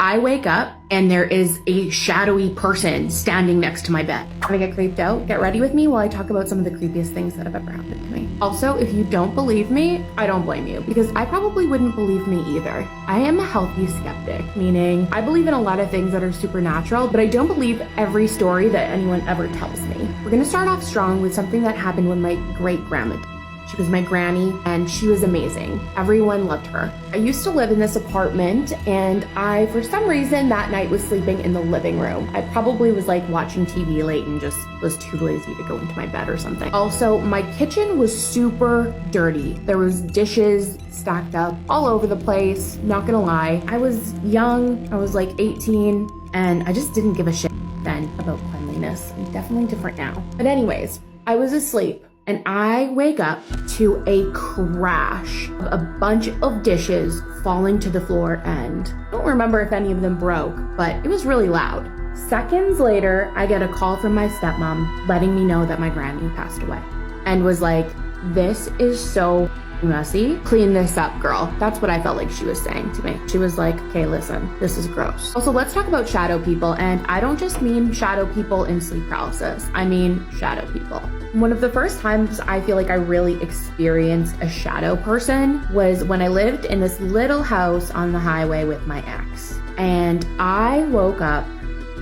I wake up and there is a shadowy person standing next to my bed. Wanna get creeped out? Get ready with me while I talk about some of the creepiest things that have ever happened to me. Also, if you don't believe me, I don't blame you, because I probably wouldn't believe me either. I am a healthy skeptic, meaning I believe in a lot of things that are supernatural, but I don't believe every story that anyone ever tells me. We're gonna start off strong with something that happened when my great-grandma died. She was my granny and she was amazing. Everyone loved her. I used to live in this apartment and I, for some reason, that night was sleeping in the living room. I probably was like watching TV late and just was too lazy to go into my bed or something. Also, my kitchen was super dirty. There was dishes stacked up all over the place. Not gonna lie, I was young. I was like 18 and I just didn't give a shit then about cleanliness. I'm definitely different now. But anyways, I was asleep. And I wake up to a crash of a bunch of dishes falling to the floor, and I don't remember if any of them broke, but it was really loud. Seconds later, I get a call from my stepmom letting me know that my granny passed away and was like, "This is so messy. Clean this up, girl." That's what I felt like she was saying to me. She was like, "Okay, listen, this is gross." Also, let's talk about shadow people, and I don't just mean shadow people in sleep paralysis. I mean shadow people. One of the first times I feel like I really experienced a shadow person was when I lived in this little house on the highway with my ex. And I woke up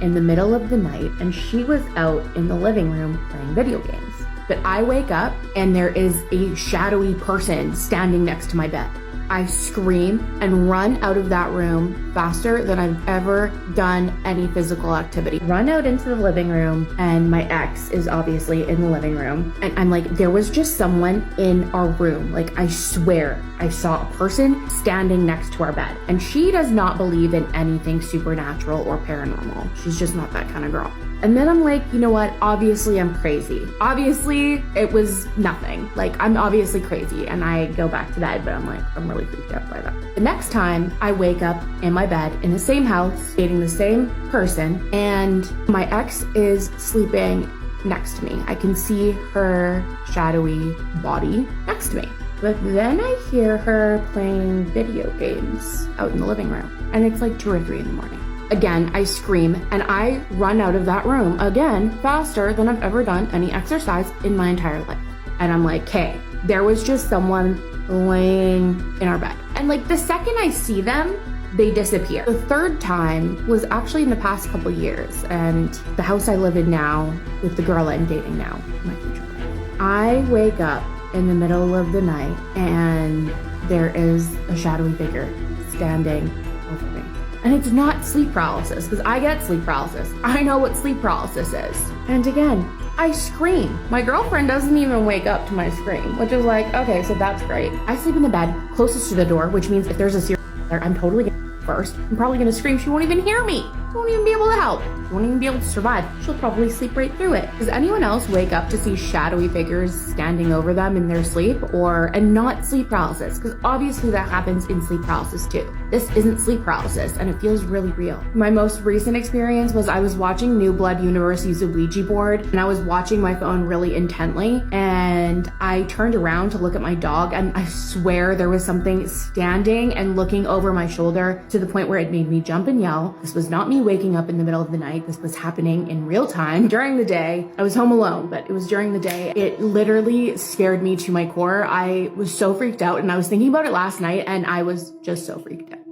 in the middle of the night and she was out in the living room playing video games. But I wake up and there is a shadowy person standing next to my bed. I scream and run out of that room faster than I've ever done any physical activity. Run out into the living room and my ex is obviously in the living room. And I'm like, there was just someone in our room. Like, I swear I saw a person standing next to our bed. And she does not believe in anything supernatural or paranormal. She's just not that kind of girl. And then I'm like, you know what? Obviously I'm crazy. Obviously it was nothing. Like, I'm obviously crazy. And I go back to bed, but I'm like, I'm really freaked out by that. The next time I wake up in my bed in the same house, dating the same person, and my ex is sleeping next to me. I can see her shadowy body next to me. But then I hear her playing video games out in the living room. And it's like 2 or 3 in the morning. Again, I scream and I run out of that room again faster than I've ever done any exercise in my entire life. And I'm like, hey, there was just someone laying in our bed. And like the second I see them, they disappear. The third time was actually in the past couple years, and the house I live in now with the girl I'm dating now, my future wife. I wake up in the middle of the night and there is a shadowy figure standing over me. And it's not sleep paralysis, because I get sleep paralysis. I know what sleep paralysis is. And again, I scream. My girlfriend doesn't even wake up to my scream, which is like, okay, so that's great. I sleep in the bed closest to the door, which means if there's a serial there, I'm totally gonna first. I'm probably gonna scream. She won't even hear me. She won't even be able to help. She won't even be able to survive. She'll probably sleep right through it. Does anyone else wake up to see shadowy figures standing over them in their sleep, and not sleep paralysis? Because obviously that happens in sleep paralysis too. This isn't sleep paralysis and it feels really real. My most recent experience was I was watching New Blood Universe use a Ouija board, and I was watching my phone really intently, and I turned around to look at my dog, and I swear there was something standing and looking over my shoulder to the point where it made me jump and yell. This was not me waking up in the middle of the night. This was happening in real time during the day. I was home alone, but it was during the day. It literally scared me to my core. I was so freaked out, and I was thinking about it last night and I was just so freaked out.